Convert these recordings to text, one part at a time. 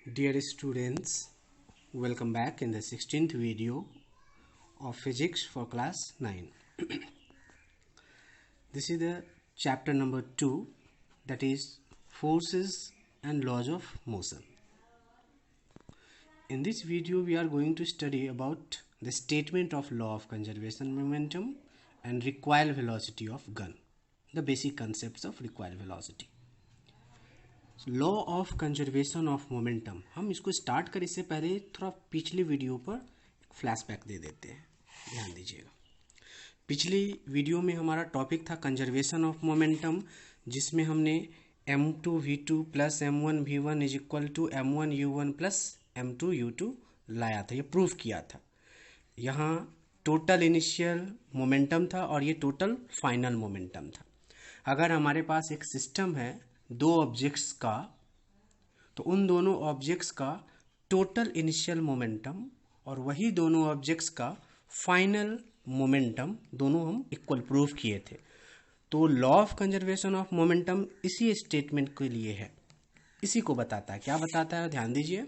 Dear students, welcome back in the 16th video of physics for class 9. This is the chapter number 2, that is forces and laws of motion. In this video we are going to study about the statement of law of conservation momentum and recoil velocity of gun, the basic concepts of recoil velocity. Law of conservation of momentum, हम इसको start करें इससे पहले थोड़ा पिछली video पर flashback दे देते हैं। ध्यान दीजिएगा, पिछली वीडियो में हमारा टॉपिक था कंजर्वेशन ऑफ मोमेंटम, जिसमें हमने m2v2 plus m1v1 is equal to m1u1 plus m2u2 लाया था, ये प्रूफ किया था। यहाँ टोटल इनिशियल मोमेंटम था और ये टोटल फाइनल मोमेंटम था। अगर हमारे पास एक सिस्टम है दो ऑब्जेक्ट्स का, तो उन दोनों ऑब्जेक्ट्स का टोटल इनिशियल मोमेंटम और वही दोनों ऑब्जेक्ट्स का फाइनल मोमेंटम दोनों हम इक्वल प्रूफ किए थे। तो law of conservation of momentum इसी स्टेटमेंट के लिए है, इसी को बताता है। क्या बताता है, ध्यान दीजिए।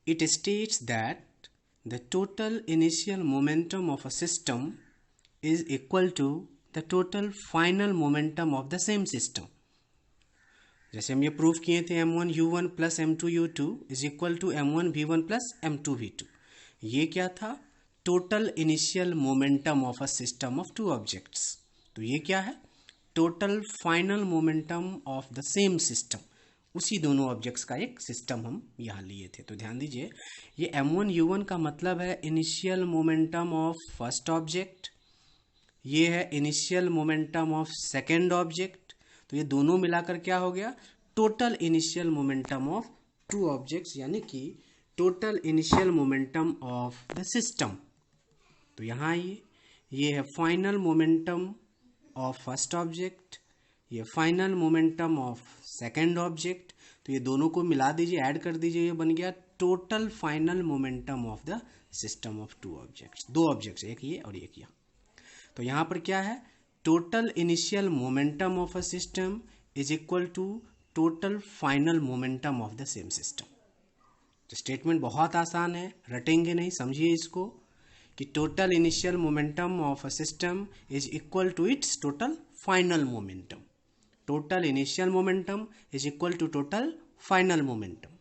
It states that the total initial momentum of a system is equal to the total final momentum of the same system. जैसे हम ये प्रूफ किए थे m1u1 plus m2u2 is equal to m1v1 plus m2v2। ये क्या था, total initial momentum of a system of two objects. तो ये क्या है, total final momentum of the same system. उसी दोनों ऑब्जेक्ट्स का एक सिस्टम हम यहाँ लिए थे। तो ध्यान दीजिए, ये m1u1 का मतलब है initial momentum of first object, ये है initial momentum of second object. तो ये दोनों मिलाकर क्या हो गया, total initial momentum of two objects, यानी कि total initial momentum of the system. तो यहाँ ये है final momentum of first object, ये final momentum of second object. तो ये दोनों को मिला दीजिए, ऐड कर दीजिए, ये बन गया total final momentum of the system of two objects. दो ऑब्जेक्ट्स, एक ये और एक यहाँ। तो यहाँ पर क्या है, total initial momentum of a system is equal to total final momentum of the same system. तो स्टेटमेंट बहुत आसान है, रटेंगे नहीं, समझिए इसको कि total initial momentum of a system is equal to its total final momentum. Total initial momentum is equal to total final momentum.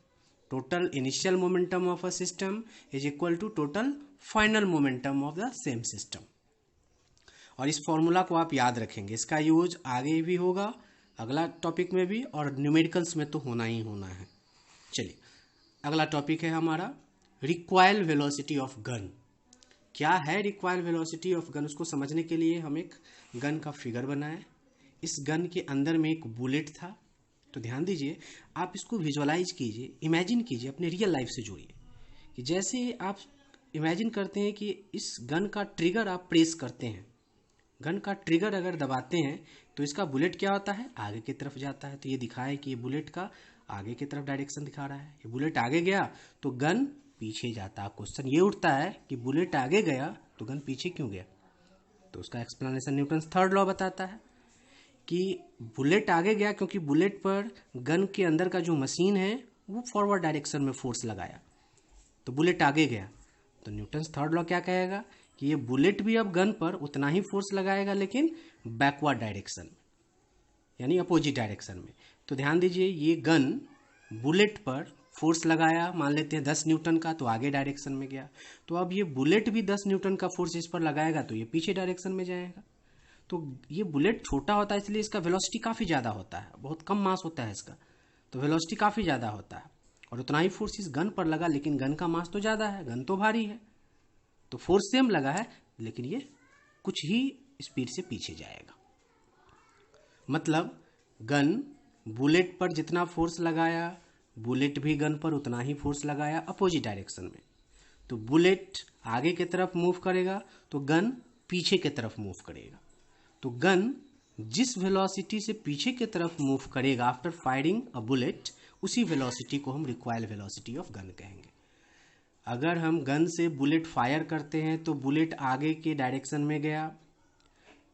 Total initial momentum of a system is equal to total final momentum of the same system. और इस formula को आप याद रखेंगे, इसका use आगे भी होगा, अगला टॉपिक में भी, और न्यूमेरिकल्स में तो होना ही होना है। चलिए, अगला टॉपिक है हमारा रिक्वायल वेलोसिटी ऑफ गन। क्या है रिक्वायल वेलोसिटी ऑफ गन, उसको समझने के लिए हम एक गन का फिगर बनाए। इस गन के अंदर में एक बुलेट था। तो ध्यान दीजिए, आप इसको विजुअलाइज कीजिए, इमेजिन कीजिए, अपने रियल लाइफ से जोड़िए कि जैसे आप इमेजिन करते हैं कि इस गन का ट्रिगर आप प्रेस करते हैं। गन का ट्रिगर अगर दबाते हैं तो इसका बुलेट क्या होता है, आगे की तरफ जाता है। तो ये दिखा है कि ये बुलेट का आगे की तरफ डायरेक्शन दिखा रहा है। ये बुलेट आगे गया तो गन पीछे जाता है। क्वेश्चन ये उठता है कि बुलेट आगे गया तो गन पीछे क्यों गया। तो उसका एक्सप्लेनेशन न्यूटन्स थर्ड लॉ बताता है कि बुलेट आगे गया क्योंकि बुलेट पर गन के अंदर का जो मशीन है वो फॉरवर्ड डायरेक्शन में फोर्स लगाया, तो बुलेट आगे गया। तो न्यूटन्स थर्ड लॉ क्या कहेगा कि ये बुलेट भी अब गन पर उतना ही फोर्स लगाएगा, लेकिन बैकवर्ड डायरेक्शन में, यानी अपोजिट डायरेक्शन में। तो ध्यान दीजिए, ये गन बुलेट पर फोर्स लगाया, मान लेते हैं 10 न्यूटन का, तो आगे डायरेक्शन में गया। तो अब ये बुलेट भी 10 न्यूटन का फोर्स इस पर लगाएगा तो ये पीछे डायरेक्शन में जाएगा। तो ये बुलेट छोटा होता है, इसलिए इसका वेलोसिटी काफ़ी ज़्यादा होता है, बहुत कम मास होता है इसका, तो वेलोसिटी काफ़ी ज़्यादा होता है और उतना ही फोर्स इस गन पर लगा, लेकिन गन का मास तो ज़्यादा है, गन तो भारी है, तो फोर्स सेम लगा है, लेकिन ये कुछ ही स्पीड से पीछे जाएगा। मतलब गन बुलेट पर जितना फोर्स लगाया, बुलेट भी गन पर उतना ही फोर्स लगाया अपोजिट डायरेक्शन में। तो बुलेट आगे की तरफ मूव करेगा तो गन पीछे की तरफ मूव करेगा। तो गन जिस वेलोसिटी से पीछे की तरफ मूव करेगा आफ्टर फायरिंग अ बुलेट, उसी वेलोसिटी को हम रिक्वायल वेलोसिटी ऑफ गन कहेंगे। अगर हम गन से बुलेट फायर करते हैं तो बुलेट आगे के डायरेक्शन में गया,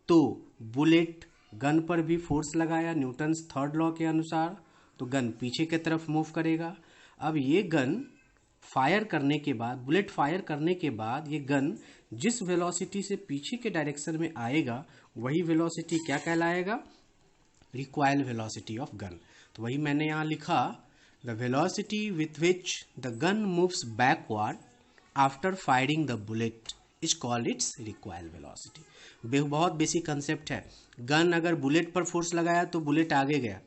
तो बुलेट गन पर भी फोर्स लगाया न्यूटन्स थर्ड लॉ के अनुसार, तो गन पीछे की तरफ मूव करेगा। अब ये गन फायर करने के बाद, बुलेट फायर करने के बाद ये गन जिस वेलोसिटी से पीछे के डायरेक्शन में आएगा वही वेलोसिटी क्या कहलाएगा? Required velocity of gun. तो वही मैंने यहाँ लिखा, the velocity with which the gun moves backward after firing the bullet is called its required velocity. बहुत बेसिक कंसेप्ट है। गन अगर बुलेट पर फोर्स लगाया तो बुलेट आगे गया,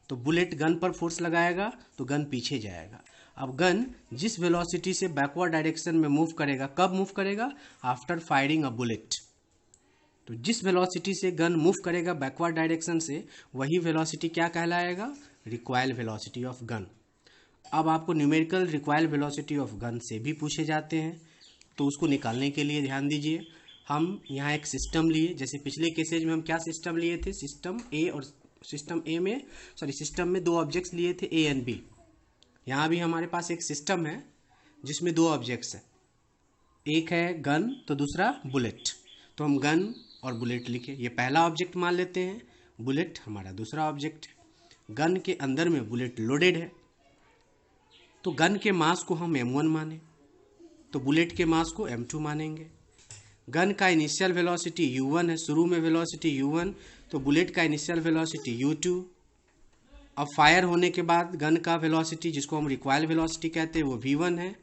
तो बुलेट गन पर फोर्स लगाएगा तो गन पीछे जाएगा। अब गन जिस वेलोसिटी से बैकवर्ड डायरेक्शन में मूव करेगा, कब मूव करेगा? After firing a bullet. तो जिस वेलोसिटी से गन मूव करेगा बैकवर्ड डायरेक्शन से, वही वेलोसिटी क्या कहलाएगा? Required velocity of gun. अब आपको numerical required velocity of gun से भी पूछे जाते हैं, तो उसको निकालने के लिए ध्यान दीजिए, हम यहाँ एक सिस्टम लिए। जैसे पिछले केसेज में हम क्या सिस्टम लिए थे? सिस्टम ए, और सिस्टम में दो ऑब्जेक्ट्स लिए थे, ए एंड बी। यहाँ भी हमारे पास एक सिस्टम है जिसमें दो ऑब्जेक्ट्स हैं, एक है गन तो दूसरा बुलेट। तो हम गन और बुलेट लिखे, ये पहला ऑब्जेक्ट मान लेते हैं, बुलेट हमारा दूसरा ऑब्जेक्ट है। गन के अंदर में बुलेट लोडेड है, तो गन के मास को हम m1 माने, तो बुलेट के मास को m2 मानेंगे। गन का इनिशियल वेलोसिटी u1 है, शुरू में वेलोसिटी u1, तो बुलेट का इनिशियल वेलोसिटी u2। अब फायर होने के बाद गन का वेलोसिटी, जिसको हम रिक्वायर्ड वेलोसिटी कहते हैं, वो v1 है,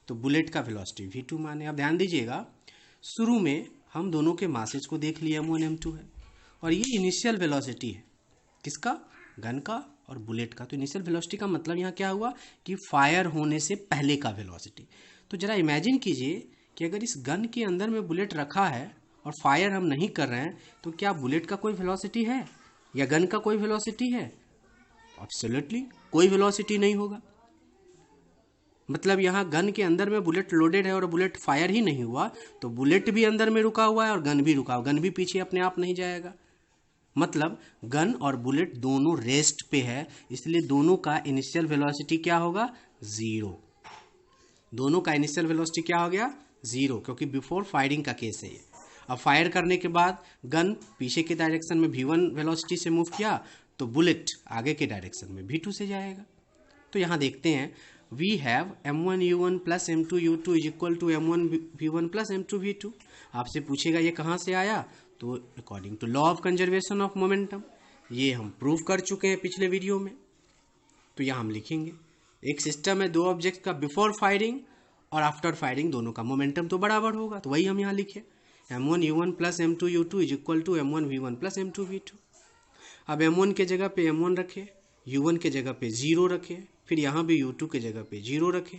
तो बुलेट का वेलोसिटी v2 माने। अब ध्यान दीजिएगा, शुरू में हम दोनों के मासेज को देख लिए, m1 m2 है, और ये इनिशियल वेलोसिटी है, किसका? गन का और बुलेट का। तो इनिशियल वेलोसिटी का मतलब यहाँ क्या हुआ कि फायर होने से पहले का वेलोसिटी। तो जरा इमेजिन कीजिए कि अगर इस गन के अंदर में बुलेट रखा है और फायर हम नहीं कर रहे हैं, तो क्या बुलेट का कोई वेलोसिटी है या गन का कोई वेलोसिटी है? एब्सोल्युटली कोई वेलोसिटी नहीं होगा। मतलब यहाँ गन के अंदर में बुलेट लोडेड है और बुलेट फायर ही नहीं हुआ, तो बुलेट भी अंदर में रुका हुआ है और गन भी रुका हुआ, गन भी पीछे अपने आप नहीं जाएगा। मतलब गन और बुलेट दोनों रेस्ट पे है, इसलिए दोनों का इनिशियल वेलोसिटी क्या होगा? जीरो। दोनों का इनिशियल वेलोसिटी क्या हो गया? जीरो, क्योंकि बिफोर फायरिंग का केस है ये। अब फायर करने के बाद गन पीछे के डायरेक्शन में v1 वेलोसिटी से मूव किया, तो बुलेट आगे के डायरेक्शन में v2 से जाएगा। तो यहाँ देखते हैं, we have m1u1 plus m2u2 is equal to m1v1 plus m2v2। आपसे पूछेगा ये कहाँ से आया? तो according to law of conservation of momentum, ये हम प्रूव कर चुके हैं पिछले वीडियो में। तो यहाँ हम लिखेंगे, एक सिस्टम है, दो ऑब्जेक्ट का बिफोर फायरिंग और आफ्टर फायरिंग दोनों का मोमेंटम तो बराबर होगा, तो वही हम यहाँ लिखे, m1u1 plus m2u2 is equal to m1v1 plus m2v2। अब m1 के जगह पे m1 रखे, u1 के जगह पे 0 रखे, फिर यहाँ भी u2 के जगह पे 0 रखे,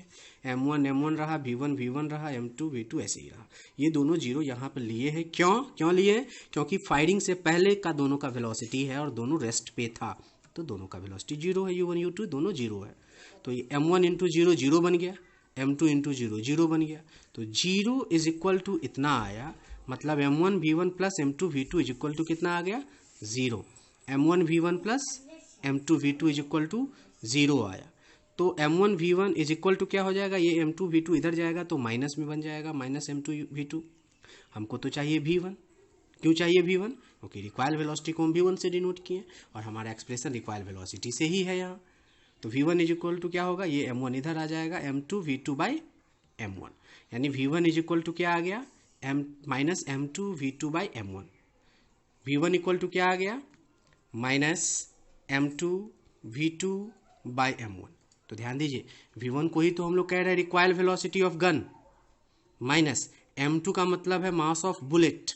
m1 m1 रहा, v1 v1 रहा, m2 v2 ऐसे ही रहा। ये दोनों 0 यहाँ पर लिए हैं। क्यों लिए हैं? क्योंकि फायरिंग से पहले का दोनों का वेलोसिटी है और दोनों रेस्ट पे था, तो दोनों का वेलोसिटी 0 है, u1 u2 दोनों 0 है। तो ये m1 इंटू 0 0 बन गया, m2 इंटू 0 0 बन गया, तो 0 इज इक्वल टू इतना आया। मतलब m1 v1 plus m2 v2 is equal to कितना आ गया? 0। m1 v1 plus m2 v2 is equal to 0 आया। तो m1 v1 is equal to क्या हो जाएगा? ये m2 v2 इधर जाएगा तो माइनस में बन जाएगा, माइनस m2 v2। हमको तो चाहिए v1। क्यों चाहिए v1? क्योंकि रिक्वायर्ड वेलोसिटी को हम v1 से डिनोट किए और हमारा एक्सप्रेशन रिक्वायर्ड वेलोसिटी से ही है यहाँ। तो v1 इज इक्वल टू क्या होगा? ये m1 इधर आ जाएगा, m2 v2 बाई m1, यानी v1 इज इक्वल टू क्या आ गया? Minus m2 v2 by m1। v1 equal to क्या आ गया? Minus m2 v2 by m1। तो ध्यान दीजिए, v1 को ही तो हम लोग कह रहे हैं required velocity of gun, minus m2 का मतलब है मास ऑफ बुलेट,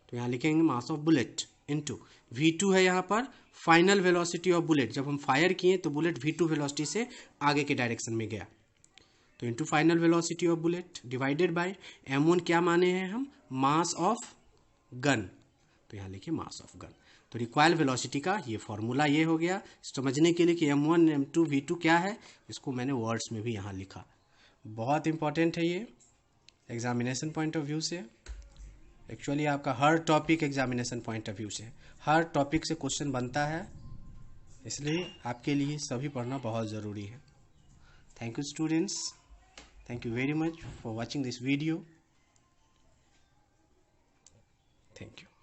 तो यहाँ लिखेंगे mass of bullet, into v2 है यहाँ पर फाइनल वेलोसिटी ऑफ बुलेट। जब हम फायर किए तो बुलेट v2 वेलोसिटी से आगे के डायरेक्शन में गया, तो into final velocity of bullet divided by m1 क्या माने हैं हम? मास ऑफ गन, तो यहाँ लिखिए मास ऑफ गन। तो रिक्वायर्ड वेलोसिटी का ये फॉर्मूला ये हो गया समझने के लिए कि m1 m2 v2 क्या है, इसको मैंने वर्ड्स में भी यहाँ लिखा। बहुत इंपॉर्टेंट है ये एग्जामिनेशन पॉइंट ऑफ व्यू से। एक्चुअली आपका हर topic examination point of view से, हर टॉपिक से क्वेश्चन बनता है, इसलिए आपके लिए सभी पढ़ना बहुत ज़रूरी है। Thank you students, thank you very much for watching this video. Thank you.